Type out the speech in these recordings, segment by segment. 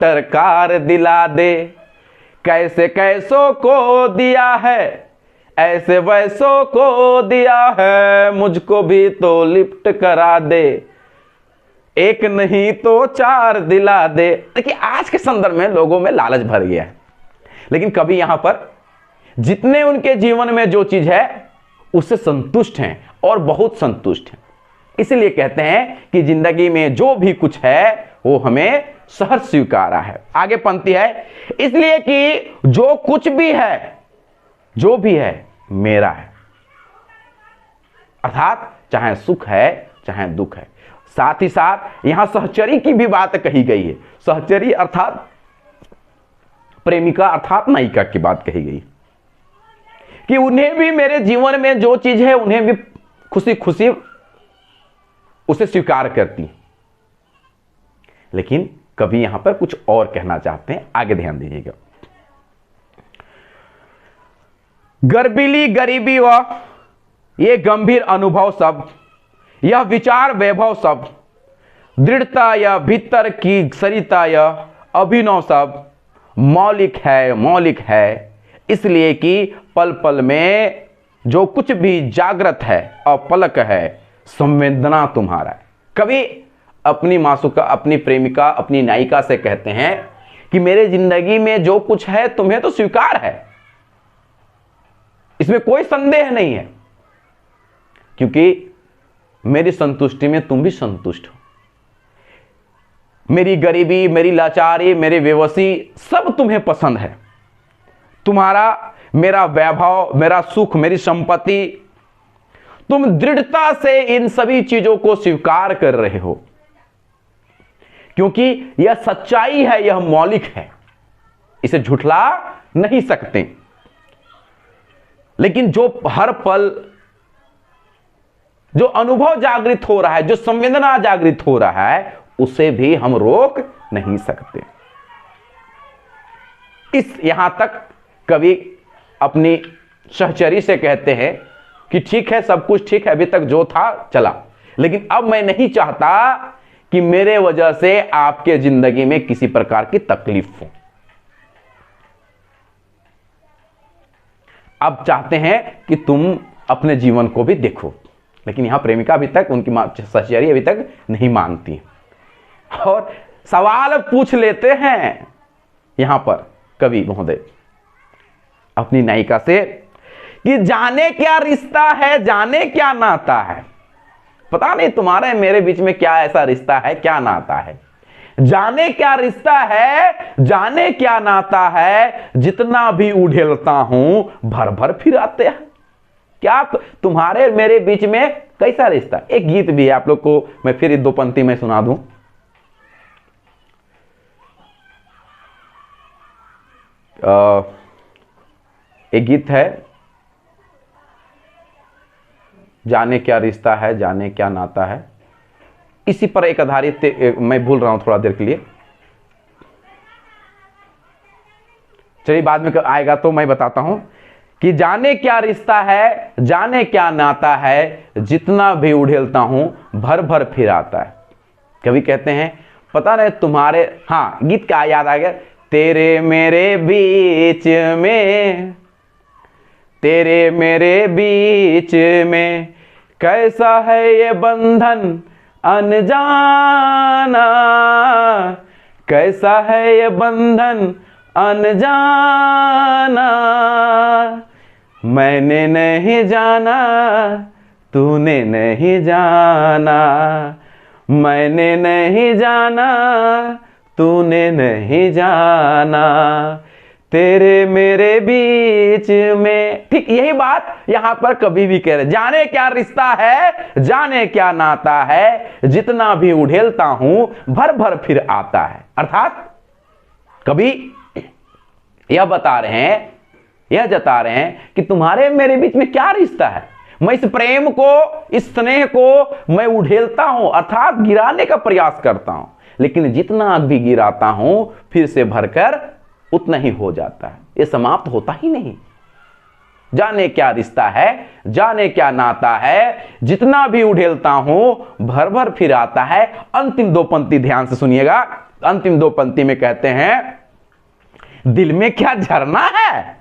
सरकार दिला दे, कैसे कैसों को दिया है, ऐसे वैसों को दिया है, मुझको भी तो लिफ्ट करा दे, एक नहीं तो चार दिला दे। देखिए आज के संदर्भ में लोगों में लालच भर गया है, लेकिन कभी यहां पर जितने उनके जीवन में जो चीज है उससे संतुष्ट हैं और बहुत संतुष्ट हैं। इसलिए कहते हैं कि जिंदगी में जो भी कुछ है वो हमें सहज स्वीकारा है। आगे पंक्ति है, इसलिए कि जो कुछ भी है, जो भी है मेरा है। अर्थात चाहे सुख है चाहे दुख है। साथ ही साथ यहां सहचरी की भी बात कही गई है। सहचरी अर्थात प्रेमिका अर्थात नायिका की बात कही गई कि उन्हें भी मेरे जीवन में जो चीज है उन्हें भी खुशी खुशी उसे स्वीकार करती है। लेकिन कभी यहां पर कुछ और कहना चाहते हैं, आगे ध्यान दीजिएगा। गर्बीली गरीबी व ये गंभीर अनुभव सब, यह विचार वैभव सब, दृढ़ता या भीतर की सरिता या अभिनव सब मौलिक है, मौलिक है। इसलिए कि पल पल में जो कुछ भी जागृत है और पलक है, संवेदना तुम्हारा है। कभी अपनी मासूका, अपनी प्रेमिका, अपनी नायिका से कहते हैं कि मेरे जिंदगी में जो कुछ है तुम्हें तो स्वीकार है, इसमें कोई संदेह नहीं है, क्योंकि मेरी संतुष्टि में तुम भी संतुष्ट हो। मेरी गरीबी, मेरी लाचारी, मेरी बेबसी सब तुम्हें पसंद है। तुम्हारा, मेरा वैभव, मेरा सुख, मेरी संपत्ति, तुम दृढ़ता से इन सभी चीजों को स्वीकार कर रहे हो, क्योंकि यह सच्चाई है, यह मौलिक है, इसे झुठला नहीं सकते। लेकिन जो हर पल जो अनुभव जागृत हो रहा है, जो संवेदना जागृत हो रहा है, उसे भी हम रोक नहीं सकते। यहां तक कवि अपनी सहचरी से कहते हैं कि ठीक है, सब कुछ ठीक है, अभी तक जो था चला, लेकिन अब मैं नहीं चाहता कि मेरे वजह से आपके जिंदगी में किसी प्रकार की तकलीफ हो। अब चाहते हैं कि तुम अपने जीवन को भी देखो। लेकिन यहां प्रेमिका अभी तक, उनकी सहचरी अभी तक नहीं मानती और सवाल पूछ लेते हैं यहां पर कवि महोदय अपनी नायिका से कि जाने क्या रिश्ता है, जाने क्या नाता है। पता नहीं तुम्हारे मेरे बीच में क्या ऐसा रिश्ता है, क्या नाता है। जाने क्या रिश्ता है, जाने क्या नाता है, जितना भी उड़ेलता हूं भर भर फिर आते हैं। क्या तुम्हारे मेरे बीच में कैसा रिश्ता। एक गीत भी है, आप लोग को मैं फिर दो पंक्ति में सुना दूं। एक गीत है, जाने क्या रिश्ता है, जाने क्या नाता है। इसी पर एक आधारित, मैं भूल रहा हूं थोड़ा देर के लिए, चलिए बाद में आएगा तो मैं बताता हूं कि जाने क्या रिश्ता है, जाने क्या नाता है, जितना भी उड़ेलता हूं भर भर फिर आता है। कभी कहते हैं पता नहीं तुम्हारे, हाँ गीत का याद आ गया, तेरे मेरे बीच में, तेरे मेरे बीच में कैसा है ये बंधन अनजाना, कैसा है ये बंधन अनजाना, मैंने नहीं जाना तूने नहीं जाना, मैंने नहीं जाना तूने नहीं जाना, तेरे मेरे बीच में। ठीक यही बात यहां पर कभी भी कह रहे, जाने क्या रिश्ता है, जाने क्या नाता है, जितना भी उड़ेलता हूं भर भर फिर आता है। अर्थात कभी यह बता रहे हैं, यह जता रहे हैं कि तुम्हारे मेरे बीच में क्या रिश्ता है। मैं इस प्रेम को, इस स्नेह को मैं उड़ेलता हूं, अर्थात गिराने का प्रयास करता हूं, लेकिन जितना भी गिराता हूं फिर से भरकर उतना ही हो जाता है, ये समाप्त होता ही नहीं। जाने क्या रिश्ता है, जाने क्या नाता है, जितना भी उड़ेलता हूं भर भर फिर आता है। अंतिम दो पंक्ति ध्यान से सुनिएगा। अंतिम दो पंक्ति में कहते हैं, दिल में क्या झरना है।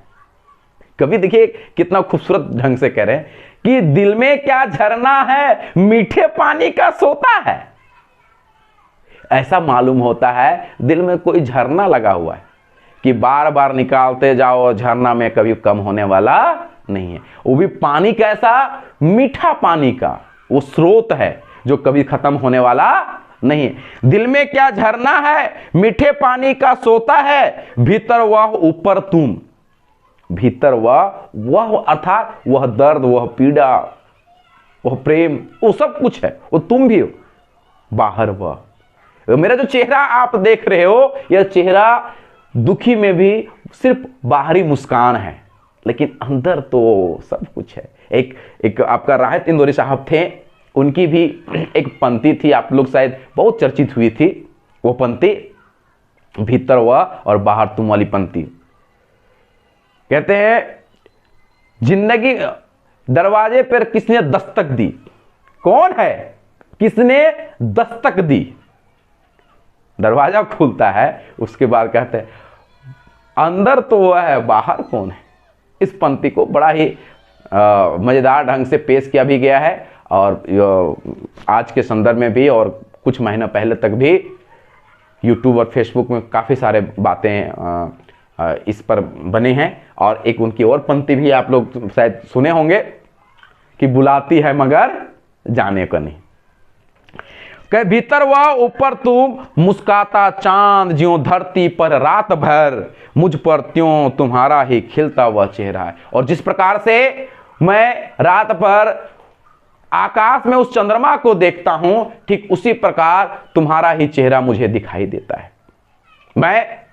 कवि देखिए कितना खूबसूरत ढंग से कह रहे हैं कि दिल में क्या झरना है, मीठे पानी का सोता है। ऐसा मालूम होता है दिल में कोई झरना लगा हुआ है कि बार बार निकालते जाओ, झरना में कभी कम होने वाला नहीं है। वो भी पानी कैसा, मीठा पानी का वो स्रोत है जो कभी खत्म होने वाला नहीं है। दिल में क्या झरना है, मीठे पानी का सोता है, भीतर वह ऊपर तुम। भीतर वह अर्थात वह दर्द, वह पीड़ा, वह प्रेम, वो सब कुछ है, वो तुम भी हो। बाहर वह, मेरा जो चेहरा आप देख रहे हो, यह चेहरा दुखी में भी सिर्फ बाहरी मुस्कान है, लेकिन अंदर तो सब कुछ है। एक आपका राहत इंदौरी साहब थे, उनकी भी एक पंक्ति थी, आप लोग शायद बहुत चर्चित हुई थी वो पंक्ति, भीतर वह और बाहर तुम वाली पंक्ति। कहते हैं, जिंदगी दरवाजे पर किसने दस्तक दी। कौन है, किसने दस्तक दी। दरवाजा खुलता है, उसके बाद कहते हैं अंदर तो वह है, बाहर कौन है। इस पंक्ति को बड़ा ही मजेदार ढंग से पेश किया भी गया है, और आज के संदर्भ में भी और कुछ महीना पहले तक भी यूट्यूब और फेसबुक में काफ़ी सारे बातें इस पर बने हैं। और एक उनकी और पंक्ति भी आप लोग शायद सुने होंगे कि बुलाती है मगर जाने को नहीं। कह भीतर वह ऊपर तुम, मुस्काता चांद ज्यों धरती पर रात भर, मुझ पर त्यों तुम्हारा ही खिलता हुआ चेहरा है। और जिस प्रकार से मैं रात पर आकाश में उस चंद्रमा को देखता हूं, ठीक उसी प्रकार तुम्हारा ही चेहरा मुझे दिखाई देता है। मैं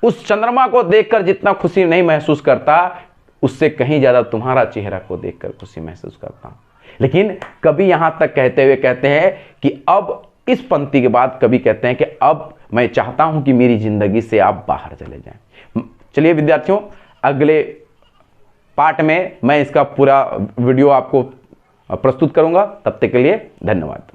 उस चंद्रमा को देखकर जितना खुशी नहीं महसूस करता, उससे कहीं ज्यादा तुम्हारा चेहरा को देखकर खुशी महसूस करता हूं। लेकिन कभी यहां तक कहते हुए कहते हैं कि अब इस पंक्ति के बाद कभी कहते हैं कि अब मैं चाहता हूं कि मेरी जिंदगी से आप बाहर चले जाएं। चलिए विद्यार्थियों, अगले पार्ट में मैं इसका पूरा वीडियो आपको प्रस्तुत करूंगा। तब तक के लिए धन्यवाद।